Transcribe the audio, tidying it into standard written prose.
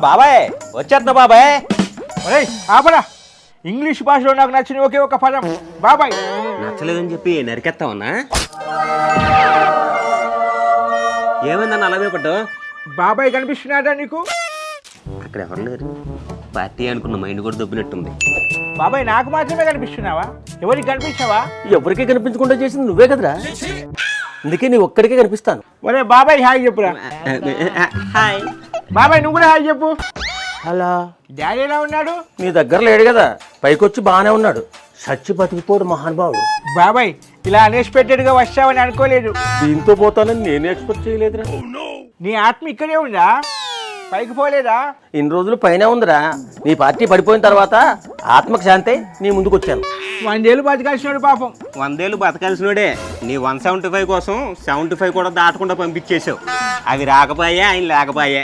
బాబాయ్ వచ్చేస్తున్నా బాబాయ్. ఒరేయ్ ఆపరా, ఇంగ్లీష్ భాషలో నాకు నచ్చిన ఒకే ఒక పదం బాబాయ్. నచ్చలేదని చెప్పి నరికెత్తావన్నా? ఏమైందన్న అలాగే పడ్డావు? బాబాయ్ కనిపిస్తున్నాడా నీకు? అక్కడ ఎవరు లేరు, పార్టీ అనుకున్న మైండ్ కూడా దొబ్బినట్టుంది. బాబాయ్ నాకు మాత్రమే కనిపిస్తున్నావా? ఎవరికి కనిపించావా? ఎవరికీ కనిపించకుండా చేసింది నువ్వే కదరా, అందుకే నీ ఒక్కడికే కనిపిస్తాను. ఒరే బాబాయ్ హాయ్ చెప్పురా. హాయ్ బాబాయ్ నువ్వు కూడా హాయ్ చెప్పు. అలా డాడీ ఎలా ఉన్నాడు? నీ దగ్గర లేడు కదా, పైకొచ్చి బాగానే ఉన్నాడు. చచ్చి బతికిపోడు మహానుభావుడు. బాబాయ్ ఇలా అన్ఎక్స్పెక్టెడ్ గా వచ్చావని అనుకోలేదు. దీంతో పోతానని నేనే ఎక్స్పెక్ట్ చేయలేదురా. నీ ఆత్మ ఇక్కడే ఉందా, పైకి పోలేదా? ఇన్ని రోజులు పైన ఉందిరా, నీ పార్టీ పడిపోయిన తర్వాత ఆత్మకు శాంతి నీ ముందుకు వచ్చాను. 100 ఏళ్ళు బతికాల్సినాడు పాపం. 100 ఏళ్ళు బతకాల్సినోడే. నీ 175 కోసం 75 కూడా దాటకుండా పంపించేసావు. అవి రాకపోయే ఆయన లేకపోయే.